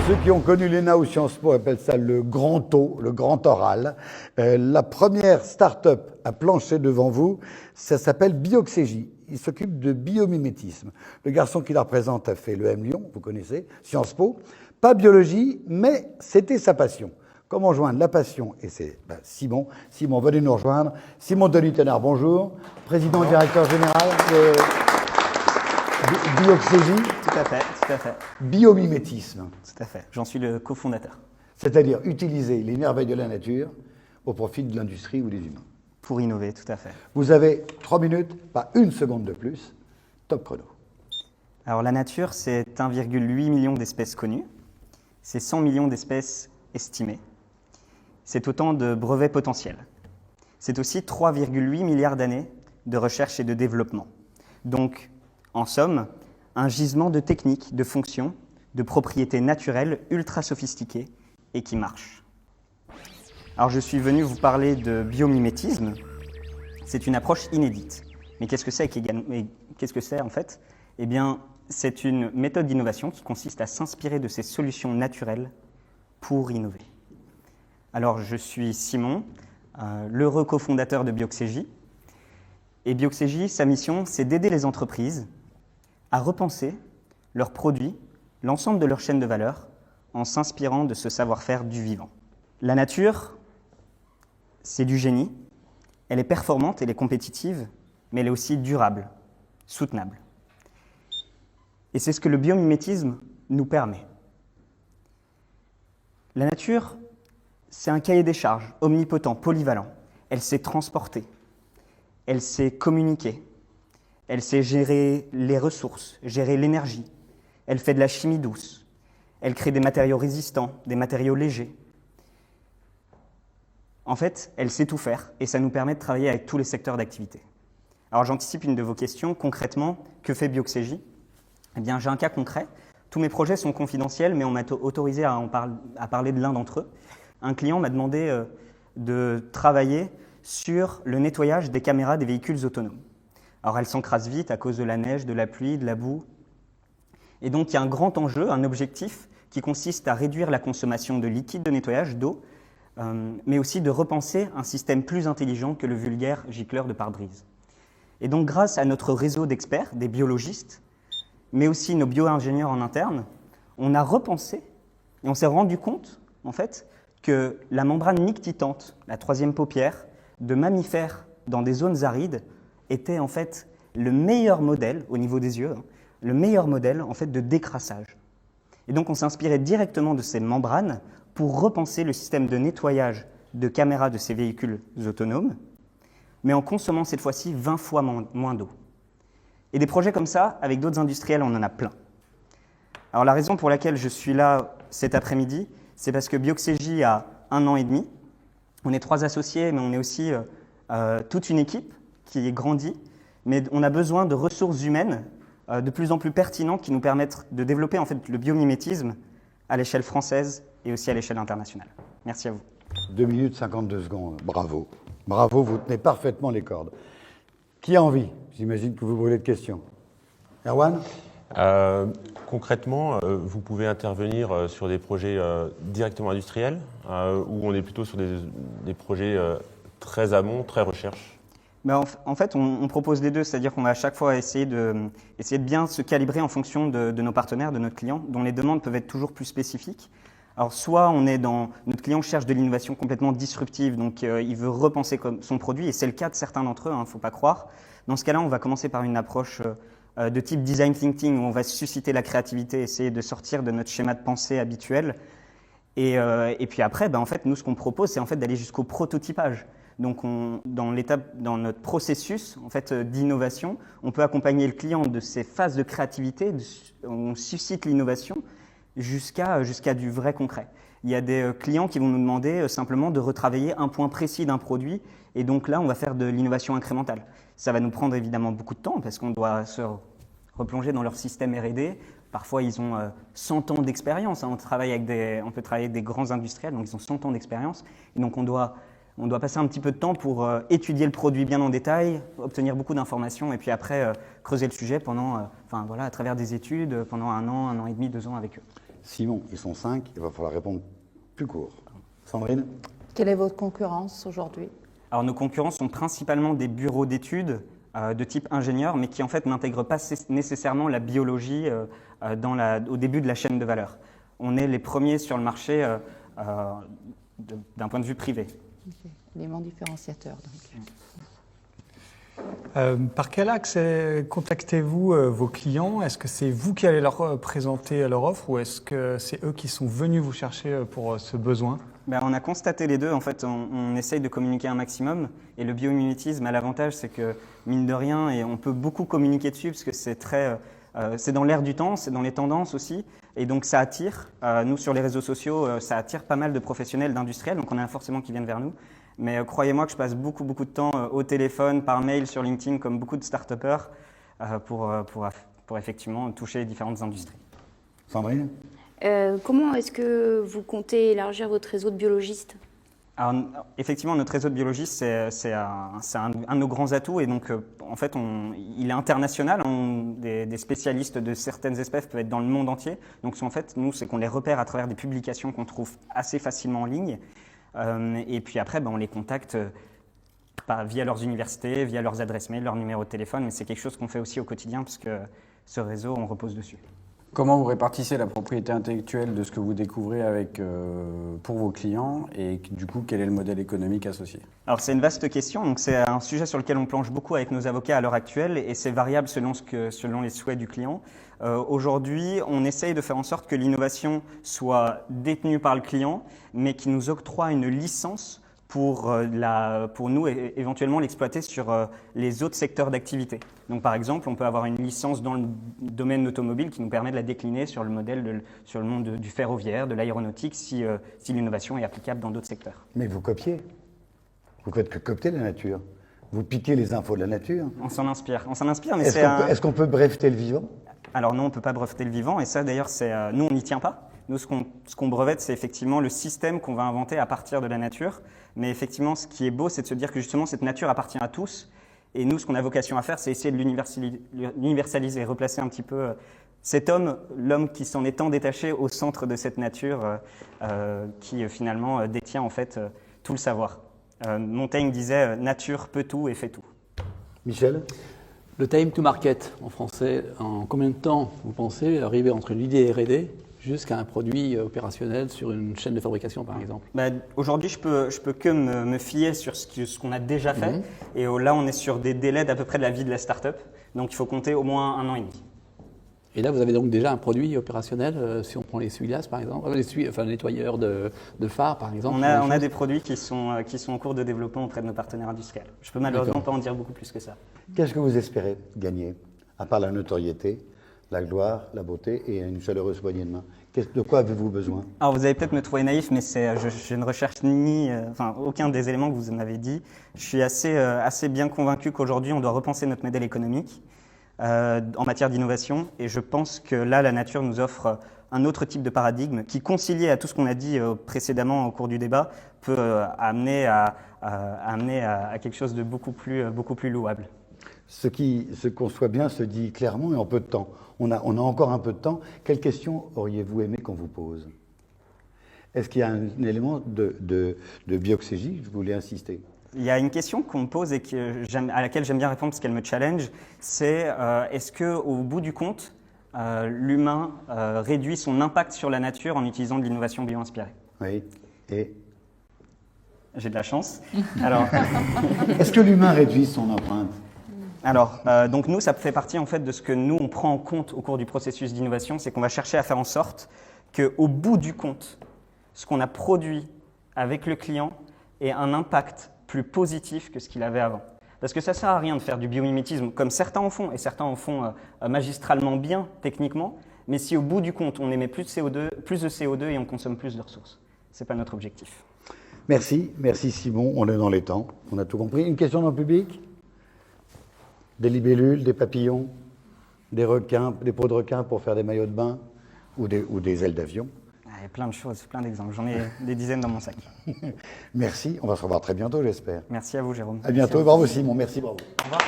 Ceux qui ont connu l'ENA ou Sciences Po appellent ça le grand taux, le grand oral. La première start-up à plancher devant vous, ça s'appelle Bioxégie. Il s'occupe de biomimétisme. Le garçon qui la représente a fait l'EM Lyon, vous connaissez, Sciences Po. Pas biologie, mais c'était sa passion. Comment joindre la passion? Et c'est Simon. Simon, venez nous rejoindre. Simon Denis-Thénard, bonjour. Président et directeur général de Bioxégie. Tout à fait, tout à fait. Biomimétisme. Tout à fait. J'en suis le cofondateur. C'est-à-dire utiliser les merveilles de la nature au profit de l'industrie ou des humains. Pour innover, tout à fait. Vous avez 3 minutes, pas une seconde de plus. Top chrono. Alors la nature, c'est 1,8 million d'espèces connues. C'est 100 millions d'espèces estimées. C'est autant de brevets potentiels. C'est aussi 3,8 milliards d'années de recherche et de développement. Donc, en somme, un gisement de techniques, de fonctions, de propriétés naturelles ultra sophistiquées et qui marchent. Alors je suis venu vous parler de biomimétisme. C'est une approche inédite. Mais qu'est-ce que c'est en fait? Eh bien, c'est une méthode d'innovation qui consiste à s'inspirer de ces solutions naturelles pour innover. Alors je suis Simon, l'heureux cofondateur de Bioxégie. Et Bioxégie, sa mission, c'est d'aider les entreprises à repenser leurs produits, l'ensemble de leur chaîne de valeur, en s'inspirant de ce savoir-faire du vivant. La nature, c'est du génie. Elle est performante, elle est compétitive, mais elle est aussi durable, soutenable. Et c'est ce que le biomimétisme nous permet. La nature, c'est un cahier des charges omnipotent, polyvalent. Elle sait transporter, elle sait communiquer, elle sait gérer les ressources, gérer l'énergie. Elle fait de la chimie douce. Elle crée des matériaux résistants, des matériaux légers. En fait, elle sait tout faire et ça nous permet de travailler avec tous les secteurs d'activité. Alors j'anticipe une de vos questions. Concrètement, que fait Bioxégie? Eh bien, j'ai un cas concret. Tous mes projets sont confidentiels, mais on m'a autorisé à parler de l'un d'entre eux. Un client m'a demandé de travailler sur le nettoyage des caméras des véhicules autonomes. Alors elles s'encrassent vite à cause de la neige, de la pluie, de la boue. Et donc il y a un grand enjeu, un objectif qui consiste à réduire la consommation de liquide de nettoyage, d'eau, mais aussi de repenser un système plus intelligent que le vulgaire gicleur de pare-brise. Et donc grâce à notre réseau d'experts, des biologistes, mais aussi nos bio-ingénieurs en interne, on a repensé et on s'est rendu compte, en fait, que la membrane nictitante, la troisième paupière, de mammifères dans des zones arides, était en fait le meilleur modèle, au niveau des yeux, le meilleur modèle en fait de décrassage. Et donc on s'est inspiré directement de ces membranes pour repenser le système de nettoyage de caméras de ces véhicules autonomes, mais en consommant cette fois-ci 20 fois moins d'eau. Et des projets comme ça, avec d'autres industriels, on en a plein. Alors la raison pour laquelle je suis là cet après-midi, c'est parce que Bioxégie a 1 an et demi. On est 3 associés, mais on est aussi toute une équipe qui grandit. Mais on a besoin de ressources humaines de plus en plus pertinentes qui nous permettent de développer en fait, le biomimétisme à l'échelle française et aussi à l'échelle internationale. Merci à vous. 2 minutes 52 secondes, bravo. Bravo, vous tenez parfaitement les cordes. Qui a envie? J'imagine que vous brûlez de questions. Erwan? Concrètement, vous pouvez intervenir sur des projets directement industriels ou on est plutôt sur des projets très amont, très recherche? Ben, en fait, on propose les deux, c'est-à-dire qu'on va à chaque fois essayer de bien se calibrer en fonction de nos partenaires, de notre client, dont les demandes peuvent être toujours plus spécifiques. Alors, soit notre client cherche de l'innovation complètement disruptive, donc il veut repenser son produit, et c'est le cas de certains d'entre eux, il ne faut pas croire. Dans ce cas-là, on va commencer par une approche de type design thinking, où on va susciter la créativité, essayer de sortir de notre schéma de pensée habituel. Et puis après, en fait, nous, ce qu'on propose, c'est en fait d'aller jusqu'au prototypage. Donc, dans notre processus en fait, d'innovation, on peut accompagner le client de ces phases de créativité, on suscite l'innovation jusqu'à du vrai concret. Il y a des clients qui vont nous demander simplement de retravailler un point précis d'un produit, et donc là, on va faire de l'innovation incrémentale. Ça va nous prendre évidemment beaucoup de temps, parce qu'on doit se replonger dans leur système R&D. Parfois, ils ont 100 ans d'expérience. On peut travailler avec des grands industriels, donc ils ont 100 ans d'expérience. Et donc, on doit passer un petit peu de temps pour étudier le produit bien en détail, obtenir beaucoup d'informations et puis après creuser le sujet à travers des études pendant 1 an et demi, 2 ans avec eux. Simon, ils sont 5, il va falloir répondre plus court. Sandrine? Quelle est votre concurrence aujourd'hui? Alors nos concurrents sont principalement des bureaux d'études de type ingénieur, mais qui en fait n'intègrent pas nécessairement la biologie au début de la chaîne de valeur. On est les premiers sur le marché d'un point de vue privé. Okay. Élément différenciateur, donc. Par quel axe contactez-vous vos clients? Est-ce que c'est vous qui allez leur présenter leur offre ou est-ce que c'est eux qui sont venus vous chercher pour ce besoin? On a constaté les deux. En fait, on essaye de communiquer un maximum. Et le biomimétisme a l'avantage, c'est que, mine de rien, et on peut beaucoup communiquer dessus parce que c'est dans l'air du temps, c'est dans les tendances aussi. Et donc, ça attire. Nous, sur les réseaux sociaux, ça attire pas mal de professionnels, d'industriels. Donc, on a forcément qui viennent vers nous. Mais croyez-moi que je passe beaucoup de temps au téléphone, par mail, sur LinkedIn, comme beaucoup de start-upers, pour effectivement toucher différentes industries. Sandrine? Comment est-ce que vous comptez élargir votre réseau de biologistes? Alors, effectivement, notre réseau de biologistes, c'est un de nos grands atouts. Et donc, en fait, il est international. Des spécialistes de certaines espèces peuvent être dans le monde entier. Donc, en fait, nous, c'est qu'on les repère à travers des publications qu'on trouve assez facilement en ligne. Et puis après, on les contacte via leurs universités, via leurs adresses mail, leur numéro de téléphone. Mais c'est quelque chose qu'on fait aussi au quotidien parce que ce réseau, on repose dessus. Comment vous répartissez la propriété intellectuelle de ce que vous découvrez pour vos clients et du coup, quel est le modèle économique associé? Alors c'est une vaste question, donc c'est un sujet sur lequel on planche beaucoup avec nos avocats à l'heure actuelle et c'est variable selon les souhaits du client. Aujourd'hui, on essaye de faire en sorte que l'innovation soit détenue par le client, mais qui nous octroie une licence pour nous éventuellement l'exploiter sur les autres secteurs d'activité. Donc par exemple, on peut avoir une licence dans le domaine automobile qui nous permet de la décliner sur le monde du ferroviaire, de l'aéronautique, si l'innovation est applicable dans d'autres secteurs. Mais vous copiez. Vous faites que copier la nature. Vous piquez les infos de la nature. On s'en inspire, mais Est-ce qu'on peut breveter le vivant? Alors non, on ne peut pas breveter le vivant, et ça d'ailleurs, nous on n'y tient pas. Nous, ce qu'on brevette, c'est effectivement le système qu'on va inventer à partir de la nature. Mais effectivement, ce qui est beau, c'est de se dire que justement, cette nature appartient à tous. Et nous, ce qu'on a vocation à faire, c'est essayer de l'universaliser, replacer un petit peu cet homme, l'homme qui s'en est tant détaché au centre de cette nature qui finalement détient en fait tout le savoir. Montaigne disait « nature peut tout et fait tout ». Michel? Le time to market en français, en combien de temps vous pensez arriver entre l'idée et R&D jusqu'à un produit opérationnel sur une chaîne de fabrication, par exemple? Aujourd'hui, je peux que me fier sur ce qu'on a déjà fait. Et là, on est sur des délais d'à peu près de la vie de la start-up. Donc, il faut compter au moins 1 an et demi. Et là, vous avez donc déjà un produit opérationnel, si on prend les essuie-glaces, par exemple, les nettoyeurs de phares, par exemple. On a des produits qui sont en cours de développement auprès de nos partenaires industriels. Je peux malheureusement pas en dire beaucoup plus que ça. Qu'est-ce que vous espérez gagner, à part la notoriété, la gloire, la beauté et une chaleureuse poignée de main? De quoi avez-vous besoin? Alors, vous allez peut-être me trouver naïf, mais je ne recherche aucun des éléments que vous m'avez dit. Je suis assez bien convaincu qu'aujourd'hui, on doit repenser notre modèle économique en matière d'innovation. Et je pense que là, la nature nous offre un autre type de paradigme qui, concilié à tout ce qu'on a dit précédemment au cours du débat, peut amener à quelque chose de beaucoup plus louable. Ce qu'on soit bien se dit clairement et en peu de temps. On a encore un peu de temps. Quelles questions auriez-vous aimé qu'on vous pose? Est-ce qu'il y a un élément de bioxégie? Je voulais insister. Il y a une question qu'on me pose et à laquelle j'aime bien répondre parce qu'elle me challenge. C'est est-ce qu'au bout du compte, l'humain réduit son impact sur la nature en utilisant de l'innovation bio-inspirée? Oui. Et j'ai de la chance. Alors, est-ce que l'humain réduit son empreinte? Alors, donc nous, ça fait partie en fait de ce que nous, on prend en compte au cours du processus d'innovation, c'est qu'on va chercher à faire en sorte qu'au bout du compte, ce qu'on a produit avec le client ait un impact plus positif que ce qu'il avait avant. Parce que ça ne sert à rien de faire du biomimétisme comme certains en font, et certains en font magistralement bien, techniquement, mais si au bout du compte, on émet plus de CO2 et on consomme plus de ressources. Ce n'est pas notre objectif. Merci Simon, on est dans les temps, on a tout compris. Une question dans le public? Des libellules, des papillons, des requins, des peaux de requins pour faire des maillots de bain ou des ailes d'avion? Il y a plein de choses, plein d'exemples. J'en ai des dizaines dans mon sac. Merci, on va se revoir très bientôt, j'espère. Merci à vous, Jérôme. À bientôt, bravo Simon, merci, bravo. Au revoir.